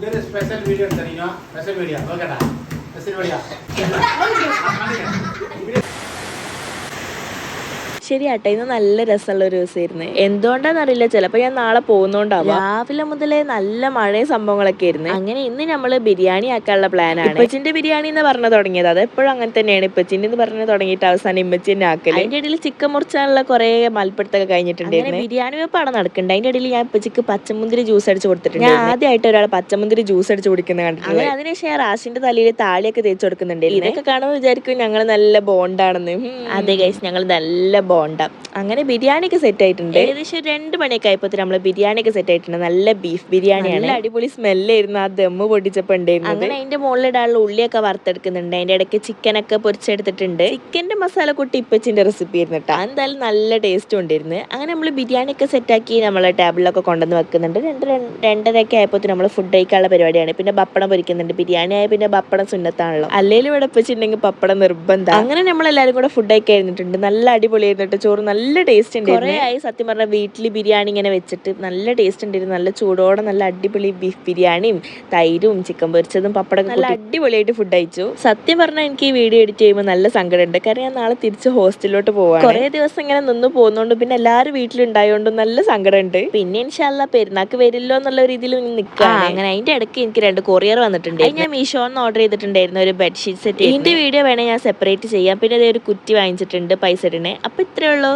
ഇതൊരു special video എടുത്തോ special video നോക്കട്ടാ special video ശരിയാട്ടെ, ഇന്ന് നല്ല രസമുള്ള ഒരു ദിവസമായിരുന്നു. എന്തുകൊണ്ടാന്നറിയില്ല, ചിലപ്പോ ഞാൻ നാളെ പോകുന്നോണ്ടാവും. രാവിലെ മുതലേ നല്ല മഴയും സംഭവങ്ങളൊക്കെ ആയിരുന്നു. അങ്ങനെ ഇന്ന് നമ്മള് ബിരിയാണി ആക്കാനുള്ള പ്ലാനാണ്. ഇപ്പച്ചിന്റെ ബിരിയാണി എന്ന് പറഞ്ഞു തുടങ്ങിയത്, അത് എപ്പോഴും അങ്ങനെ തന്നെയാണ്. ഇപ്പച്ചിന്റെ എന്ന് പറഞ്ഞു തുടങ്ങിയിട്ട് അവസാനം ഇമ്മച്ചി തന്നെ ആക്കല്. അതിന്റെ ഇടയിൽ ചിക്കൻ മുറിച്ചാനുള്ള കുറെ മൽപ്പിടുത്തൊക്കെ കഴിഞ്ഞിട്ടുണ്ടായിരുന്നു. ബിരിയാണി വെപ്പാണ് നടക്കുന്നത്. അതിന്റെ ഇടയിൽ ഞാൻ ഇപ്പച്ചിക്ക് പച്ചമുന്തിരി ജ്യൂസ് അടിച്ച് കൊടുത്തിട്ടുണ്ട്. ഞാൻ ആദ്യമായിട്ട് ഒരാൾ പച്ചമുന്തിരി ജ്യൂസ് അടിച്ച് കുടിക്കുന്നത് കണ്ടിട്ടുണ്ട്. അങ്ങനെ അതിനുശേഷം റാഷിന്റെ തലയിൽ താളിയൊക്കെ തേച്ച് കൊടുക്കുന്നുണ്ട്. ഇതൊക്കെ കാണുമ്പോൾ വിചാരിക്കും ഞങ്ങൾ നല്ല ബോണ്ടാണെന്ന്. അതെ ഗൈസ്, ഞങ്ങൾ നല്ല ബോണ്ടാ. അങ്ങനെ ബിരിയാണി ഒക്കെ സെറ്റ് ആയിട്ടുണ്ട്. ഏകദേശം 2 മണിയൊക്കെ ആയപ്പോൾ നമ്മൾ ബിരിയാണി ഒക്കെ സെറ്റ് ആയിട്ടുണ്ട്. നല്ല ബീഫ് ബിരിയാണിയാണ്. നല്ല അടിപൊളി സ്മെല്ലായിരുന്നു ആ ദമ്മ് പൊട്ടിച്ചപ്പോൾ ഉണ്ടായിരുന്നത്. അങ്ങനെ അതിന്റെ മുകളിലിടാനുള്ള ഉള്ളിയൊക്കെ വറുത്തെടുക്കുന്നുണ്ട്. അതിന്റെ ഇടയ്ക്ക് ചിക്കനൊക്കെ പൊരിച്ചെടുത്തിട്ടുണ്ട്. ചിക്കന്റെ മസാല കൂട്ടി ഇപ്പച്ചിന്റെ റെസിപ്പി ആയിരുന്നു കേട്ടോ. എന്തായാലും നല്ല ടേസ്റ്റ് ഉണ്ടായിരുന്നു. അങ്ങനെ നമ്മൾ ബിരിയാണി ഒക്കെ സെറ്റാക്കി നമ്മളെ ടേബിളിലൊക്കെ കൊണ്ടുവന്ന് വെക്കുന്നുണ്ട്. 2:30 ആയപ്പോൾ നമ്മൾ ഫുഡ് കഴിക്കാനുള്ള പരിപാടിയാണ്. പിന്നെ പപ്പടം പൊരിക്കുന്നുണ്ട്. ബിരിയാണി ആയ പിന്നെ പപ്പടം സുന്നത്താണല്ലോ. അല്ലെങ്കിലും ഇവിടെ വെച്ചിട്ടുണ്ടെങ്കിൽ പപ്പടം നിർബന്ധം. അങ്ങനെ നമ്മളെല്ലാവരും കൂടെ ഫുഡ് കഴിക്കാൻ ഇരുന്നിട്ടുണ്ട്. നല്ല അടിപൊളിയായിരുന്നു. ചോറ് നല്ല ടേസ്റ്റ് ഉണ്ട്. കുറേ ആയി സത്യം പറഞ്ഞാൽ വീട്ടിൽ ബിരിയാണി ഇങ്ങനെ വെച്ചിട്ട്. നല്ല ടേസ്റ്റ് ഉണ്ടായിരുന്നു. നല്ല ചൂടോടെ നല്ല അടിപൊളി ബീഫ് ബിരിയാണിയും തൈരും ചിക്കൻ പൊരിച്ചതും പപ്പടം നല്ല അടിപൊളിയായിട്ട് ഫുഡ് കഴിച്ചു. സത്യം പറഞ്ഞാൽ എനിക്ക് ഈ വീഡിയോ എഡിറ്റ് ചെയ്യുമ്പോൾ നല്ല സങ്കടമുണ്ട്. കാരണം ഞാൻ നാളെ തിരിച്ച് ഹോസ്റ്റലിലോട്ട് പോവാണ്. കുറേ ദിവസം ഇങ്ങനെ നിന്ന് പോകുന്നോണ്ട് പിന്നെ എല്ലാവരും വീട്ടിലുണ്ടായോണ്ടും നല്ല സങ്കടമുണ്ട്. പിന്നെ ഇൻഷാ അല്ലാ പെരുന്നാക്ക് വരില്ലോ എന്നുള്ള രീതിയിൽ നിൽക്കുക. അങ്ങനെ അതിന്റെ ഇടയ്ക്ക് എനിക്ക് 2 കൊറിയർ വന്നിട്ടുണ്ട്. ഞാൻ മീഷോന്ന് ഓർഡർ ചെയ്തിട്ടുണ്ടായിരുന്നു ഒരു ബെഡ്ഷീറ്റ് സെറ്റ്. ഇതിന്റെ വീഡിയോ വേണേൽ ഞാൻ സെപ്പറേറ്റ് ചെയ്യാം. പിന്നെ ഒരു കുറ്റി വാങ്ങിച്ചിട്ടുണ്ട് പൈസ ഇടണേ. അപ്പൊ ഇത്രേ ഉള്ളൂ.